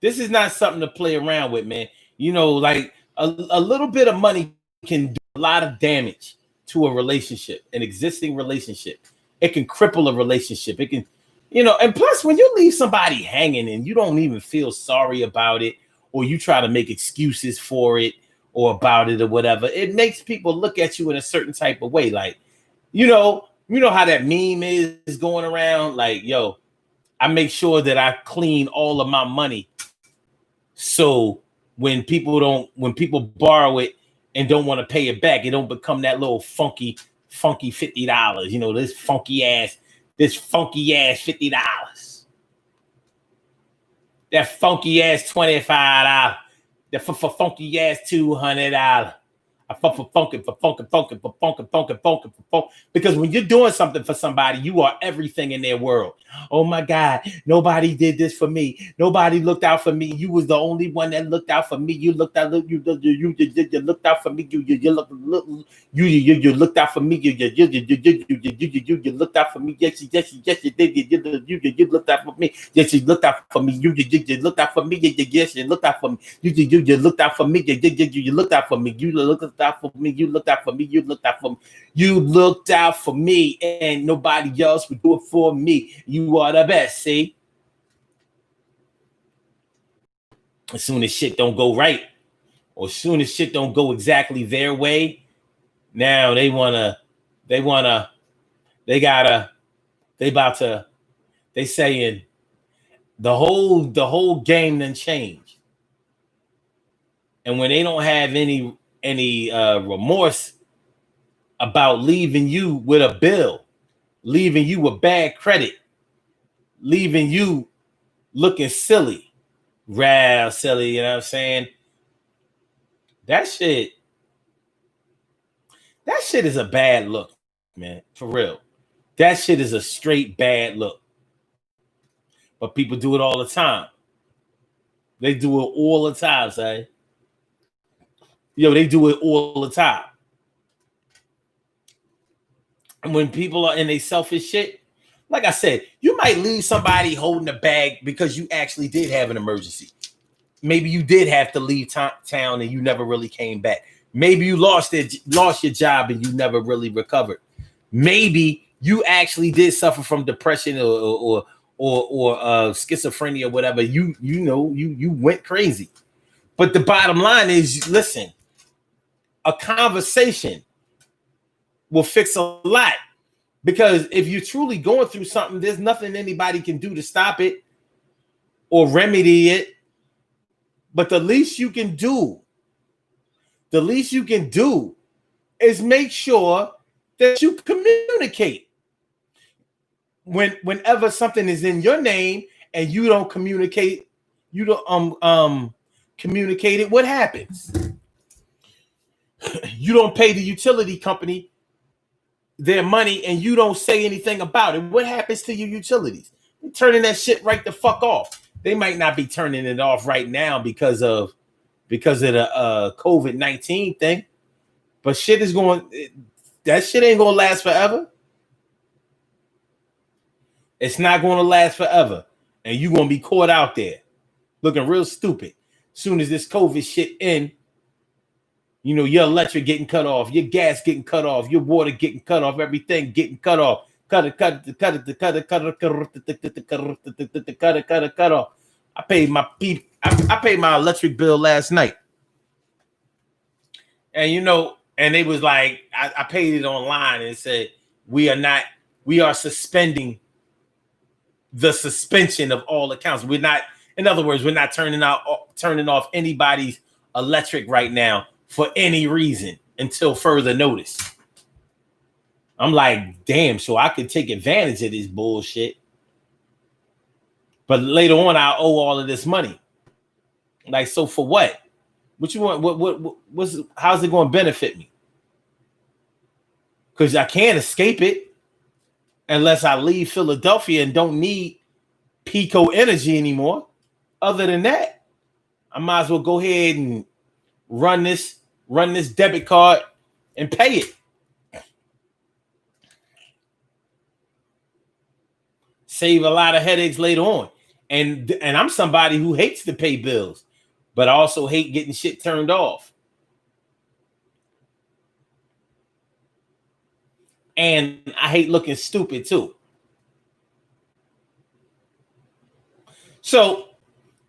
This is not something to play around with, man. Like a little bit of money can do lot of damage to a relationship, an existing relationship. It can cripple a relationship. It can, and plus when you leave somebody hanging and you don't even feel sorry about it, or you try to make excuses for it or about it or whatever, it makes people look at you in a certain type of way. Like, you know how that meme is going around, like, yo, I make sure that I clean all of my money. So when people borrow it and don't want to pay it back, it don't become that little funky $50. This funky ass $50. That funky ass $25. That funky ass $200. Because when you're doing something for somebody, you are everything in their world. Oh my God, nobody did this for me. Nobody looked out for me. You was the only one that looked out for me. You looked out. You looked out for me. You looked out for me. You looked out for me. Yes, you did. You looked out for me. Yes, you looked out for me. You looked out for me. Yes, you looked out for me. You looked out for me. You looked out for me. You looked out for me. You looked out for me. You looked out for me. You looked out for me, and nobody else would do it for me. You are the best. See, as soon as shit don't go right, or as soon as shit don't go exactly their way, now they saying the whole game done changed. And when they don't have any remorse about leaving you with a bill, leaving you with bad credit, leaving you looking silly, real silly, you know what I'm saying? That shit is a bad look, man, for real. That shit is a straight bad look. But people do it all the time. They do it all the time, say. They do it all the time. And when people are in their selfish shit, like I said, you might leave somebody holding a bag because you actually did have an emergency. Maybe you did have to leave town and you never really came back. Maybe you lost your job and you never really recovered. Maybe you actually did suffer from depression or schizophrenia or whatever. You went crazy. But the bottom line is, listen, a conversation will fix a lot. Because if you're truly going through something, there's nothing anybody can do to stop it or remedy it. But the least you can do is make sure that you communicate. Whenever something is in your name and you don't communicate, communicate it, what happens? You don't pay the utility company their money and you don't say anything about it. What happens to your utilities? They're turning that shit right the fuck off. They might not be turning it off right now because of the COVID-19 thing, but that shit ain't gonna last forever. It's not gonna last forever, and you're gonna be caught out there looking real stupid. Soon as this COVID shit in, your electric getting cut off, your gas getting cut off, your water getting cut off, everything getting cut off. Cut off. I paid my electric bill last night. And and they was like, I paid it online and it said, we are suspending the suspension of all accounts. We're not, in other words, we're not turning off anybody's electric right now for any reason until further notice. I'm like, damn, so I could take advantage of this bullshit. But later on, I owe all of this money. Like, so for what? What you want? How's it going to benefit me? Because I can't escape it unless I leave Philadelphia and don't need Pico Energy anymore. Other than that, I might as well go ahead and run this debit card and pay it. Save a lot of headaches later on. And I'm somebody who hates to pay bills, but I also hate getting shit turned off. And I hate looking stupid too. So,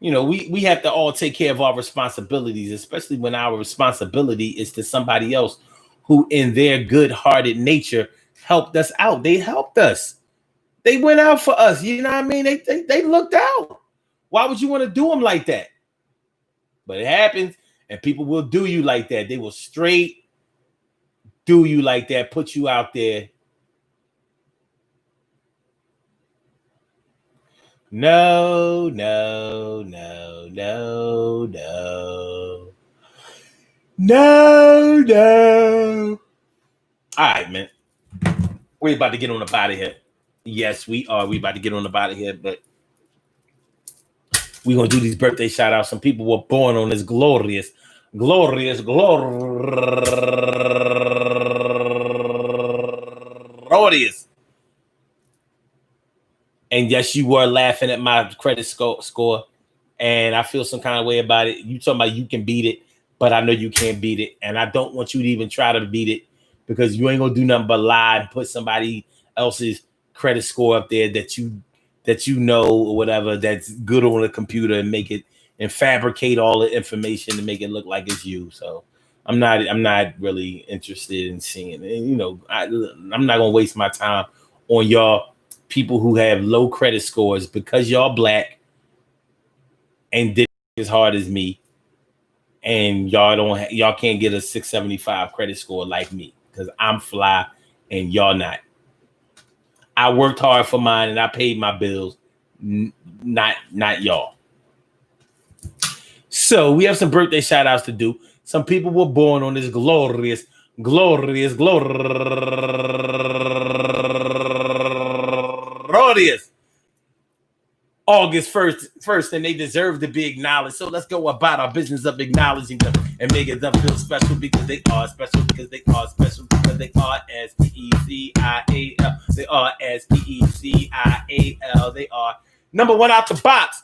we have to all take care of our responsibilities, especially when our responsibility is to somebody else who, in their good-hearted nature, helped us out. They helped us. They went out for us. You know what I mean? They looked out. Why would you want to do them like that? But it happens, and people will do you like that. They will straight do you like that, put you out there. No, no, no, no, no. No, no. All right, man. We're about to get on the body here. Yes, we are. We about to get on the body here, but we're going to do these birthday shout outs. Some people were born on this glorious. And yes, you were laughing at my credit score. And I feel some kind of way about it. You talking about you can beat it, but I know you can't beat it. And I don't want you to even try to beat it because you ain't going to do nothing but lie and put somebody else's credit score up there that you know or whatever that's good on the computer and make it and fabricate all the information to make it look like it's you. So I'm not really interested in seeing it. I'm not gonna waste my time on y'all people who have low credit scores because y'all black and did as hard as me, and y'all can't get a 675 credit score like me because I'm fly and y'all not. I worked hard for mine and I paid my bills, not y'all. So we have some birthday shout outs to do. Some people were born on this glorious August 1st, and they deserve to be acknowledged. So let's go about our business of acknowledging them and making them feel special because they are special, because they are special, because they are S-P-E-C-I-A-L. They are S-P-E-C-I-A-L. They are number one out the box.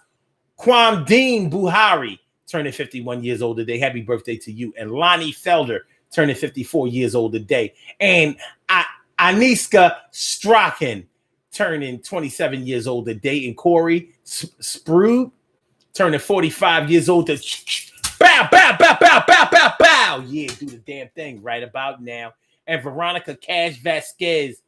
Kwamdeen Buhari turning 51 years old today. Happy birthday to you. And Lonnie Felder turning 54 years old today. And Aniska Strachan turning 27 years old today. And Corey Sprue turning 45 years old. To bow, bow, bow, bow, bow, bow, bow. Yeah, do the damn thing right about now. And Veronica Cash Vasquez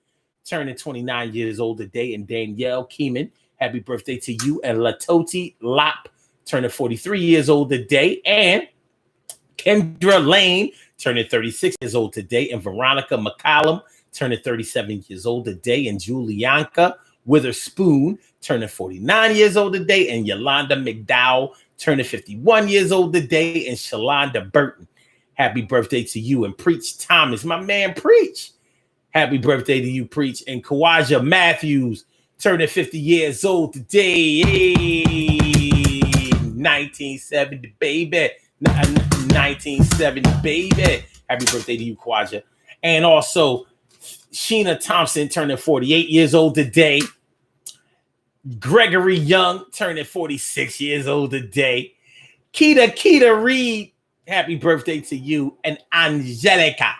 turning 29 years old today. And Danielle Keeman, happy birthday to you. And Latoti Lop turning 43 years old today. And Kendra Lane turning 36 years old today. And Veronica McCollum turning 37 years old today. And Julianka Witherspoon turning 49 years old today. And Yolanda McDowell turning 51 years old today. And Shalonda Burton, happy birthday to you. And Preach Thomas, my man Preach, happy birthday to you, Preach. And Kawaja Matthews turning 50 years old today. Hey, 1970, baby. 1970, baby. Happy birthday to you, Kawaja. And also, Sheena Thompson turning 48 years old today. Gregory Young turning 46 years old today. Keita Reed, happy birthday to you. And Angelica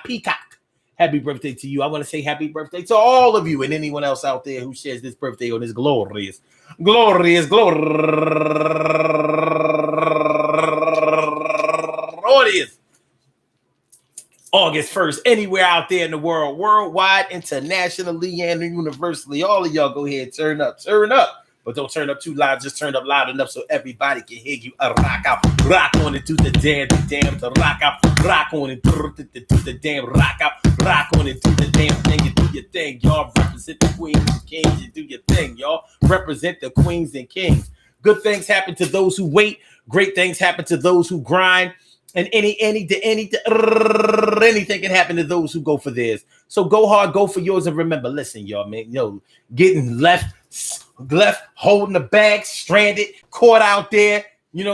Peacock, happy birthday to you. I want to say happy birthday to all of you and anyone else out there who shares this birthday on this glorious August 1st, anywhere out there in the world, worldwide, internationally, and universally. All of y'all go ahead, turn up. But don't turn up too loud, just turn up loud enough so everybody can hear you. Rock out, rock on and do the damn, to rock out, rock on and do the damn, rock out, rock on and do the damn thing, you do your thing, y'all. Represent the queens and kings, you do your thing, y'all. Represent the queens and kings. Good things happen to those who wait. Great things happen to those who grind. And anything can happen to those who go for theirs. So go hard, go for yours, and remember, listen, y'all, man, getting left holding the bag, stranded, caught out there.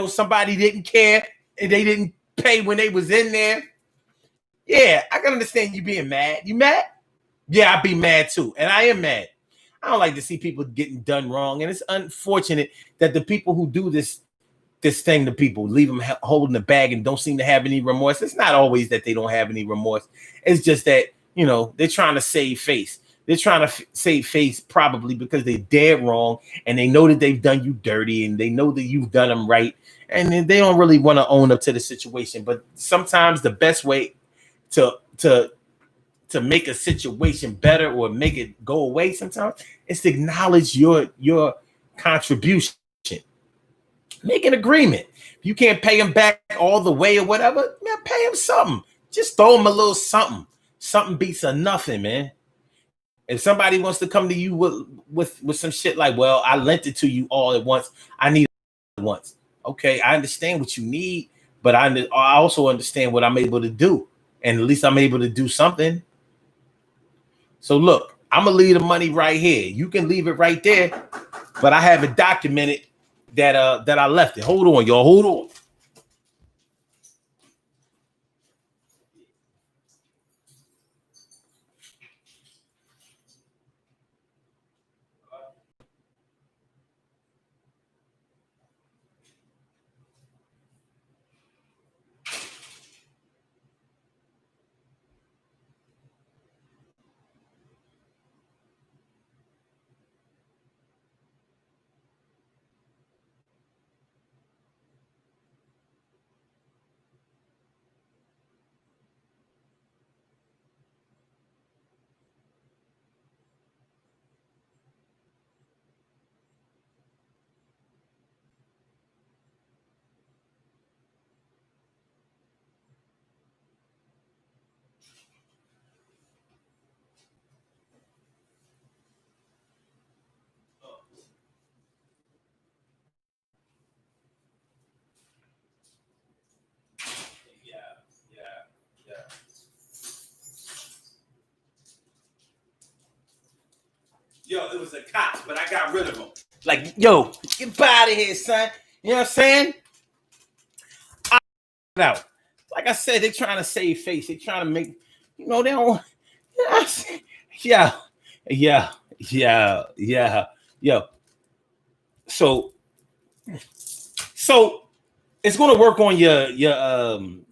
Somebody didn't care and they didn't pay when they was in there. Yeah, I can understand you being mad. You mad? Yeah, I'd be mad too, and I am mad. I don't like to see people getting done wrong, and it's unfortunate that the people who do this thing to people, leave them holding the bag and don't seem to have any remorse. It's not always that they don't have any remorse. It's just that you know, they're trying to save face. They're trying to save face probably because they're dead wrong and they know that they've done you dirty and they know that you've done them right. And they don't really want to own up to the situation. But sometimes the best way to make a situation better or make it go away sometimes is to acknowledge your contribution. Make an agreement. If you can't pay them back all the way or whatever, man, pay them something. Just throw them a little something. Something beats a nothing, man. If somebody wants to come to you with some shit like, well, I lent it to you all at once, I need it once. Okay, I understand what you need, but I also understand what I'm able to do. And at least I'm able to do something. So look, I'm gonna leave the money right here. You can leave it right there, but I have it documented that I left it. Hold on, y'all. Hold on. Yo, it was a cops, but I got rid of them. Like, yo, get out of here, son. You know what I'm saying? Out. Like I said, they're trying to save face. They're trying to make, you know, they don't. Yeah. Yo. So it's going to work on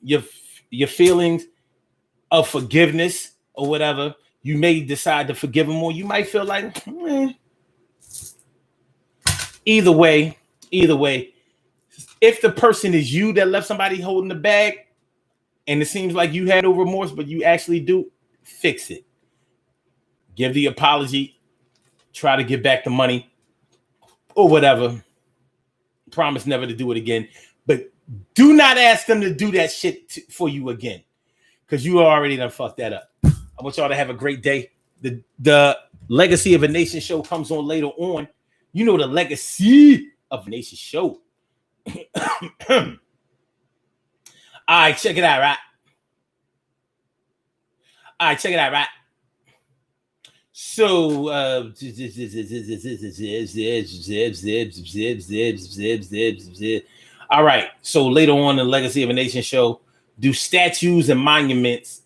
your feelings of forgiveness or whatever. You may decide to forgive them, or you might feel like, either way, if the person is you that left somebody holding the bag and it seems like you had no remorse, but you actually do, fix it. Give the apology, try to get back the money or whatever. Promise never to do it again, but do not ask them to do that shit for you again, because you already done fucked that up. I want y'all to have a great day. The Legacy of a Nation show comes on later on. You know the Legacy of a Nation show. All right, check it out, right? So, all right. So later on in the Legacy of a Nation show, do statues and monuments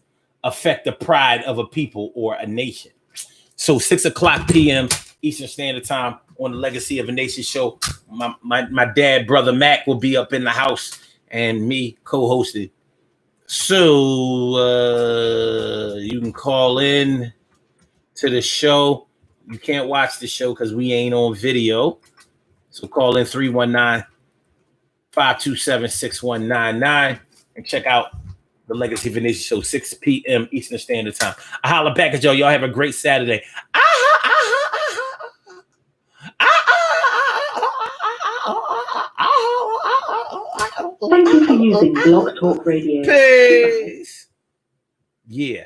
affect the pride of a people or a nation? So 6:00 p.m. Eastern Standard Time on the Legacy of a Nation show. My dad, brother Mac, will be up in the house and me co-hosted. So you can call in to the show. You can't watch the show because we ain't on video. So call in 319-527-6199 and check out the Legacy of a Nation show, 6 p.m. Eastern Standard Time. I holler back at y'all. Y'all have a great Saturday. Thank you for using Block Talk Radio. Peace. Yeah.